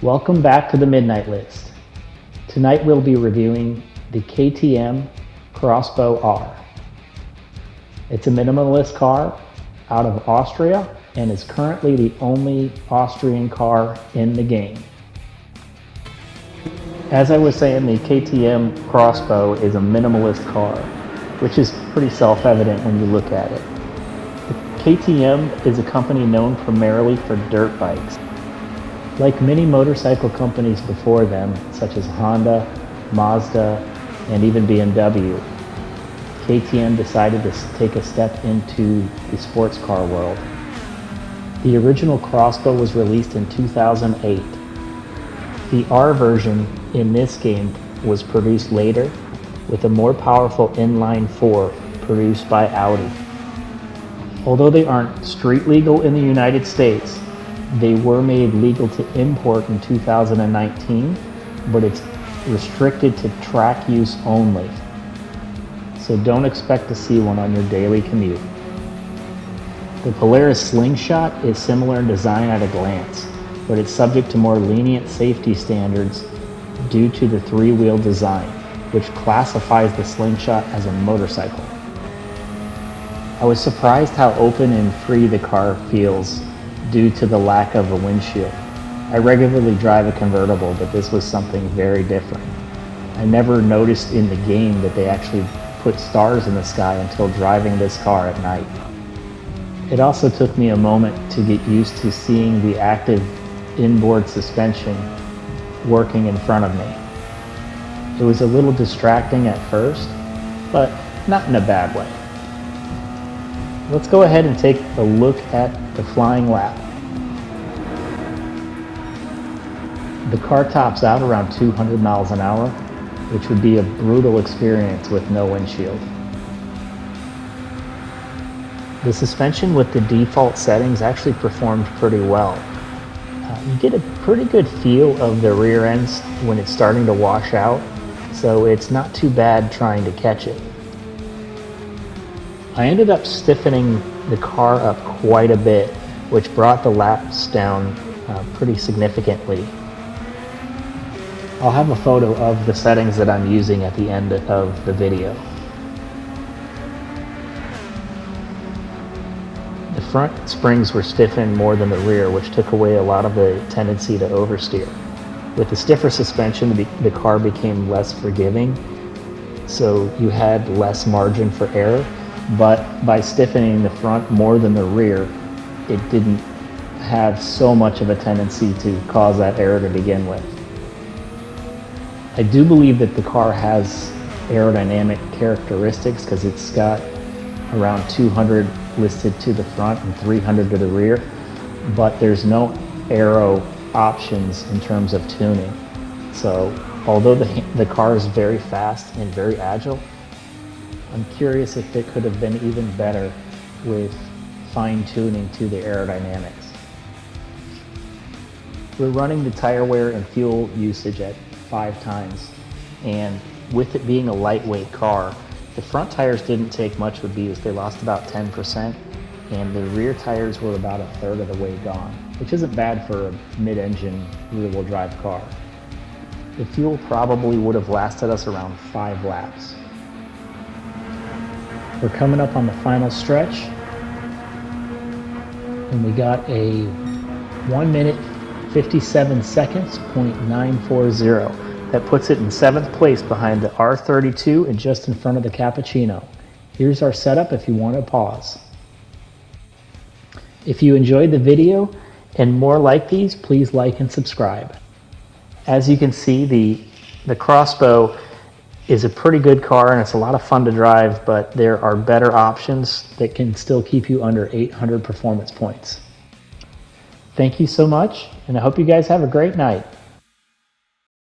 Welcome back to the Midnight List. Tonight we'll be reviewing the KTM Crossbow R. It's a minimalist car out of Austria and is currently the only Austrian car in the game. As I was saying, the KTM Crossbow is a minimalist car, which is pretty self-evident when you look at it. The KTM is a company known primarily for dirt bikes. Like many motorcycle companies before them, such as Honda, Mazda, and even BMW, KTM decided to take a step into the sports car world. The original Crossbow was released in 2008. The R version in this game was produced later with a more powerful inline 4 produced by Audi. Although they aren't street legal in the United States, they were made legal to import in 2019, but it's restricted to track use only. So don't expect to see one on your daily commute. The Polaris Slingshot is similar in design at a glance, but it's subject to more lenient safety standards due to the three-wheel design, which classifies the Slingshot as a motorcycle. I was surprised how open and free the car feels due to the lack of a windshield. I regularly drive a convertible, but this was something very different. I never noticed in the game that they actually put stars in the sky until driving this car at night. It also took me a moment to get used to seeing the active inboard suspension working in front of me. It was a little distracting at first, but not in a bad way. Let's go ahead and take a look at the flying lap. The car tops out around 200 miles an hour, which would be a brutal experience with no windshield. The suspension with the default settings actually performed pretty well. You get a pretty good feel of the rear ends when it's starting to wash out, so it's not too bad trying to catch it. I ended up stiffening the car up quite a bit, which brought the laps down pretty significantly. I'll have a photo of the settings that I'm using at the end of the video. The front springs were stiffened more than the rear, which took away a lot of the tendency to oversteer. With the stiffer suspension, the car became less forgiving, so you had less margin for error. But by stiffening the front more than the rear, it didn't have so much of a tendency to cause that error to begin with. I do believe that the car has aerodynamic characteristics because it's got around 200 listed to the front and 300 to the rear, but there's no aero options in terms of tuning. So although the car is very fast and very agile, I'm curious if it could have been even better with fine-tuning to the aerodynamics. We're running the tire wear and fuel usage at 5 times, and with it being a lightweight car, the front tires didn't take much with these. They lost about 10%, and the rear tires were about a third of the way gone, which isn't bad for a mid-engine rear-wheel drive car. The fuel probably would have lasted us around 5 laps. We're coming up on the final stretch, and we got a 1 minute 57 seconds, .940. That puts it in 7th place behind the R32 and just in front of the Cappuccino. Here's our setup if you want to pause. If you enjoyed the video and more like these, please like and subscribe. As you can see, the Crossbow is a pretty good car and it's a lot of fun to drive, but there are better options that can still keep you under 800 performance points. Thank you so much, and I hope you guys have a great night.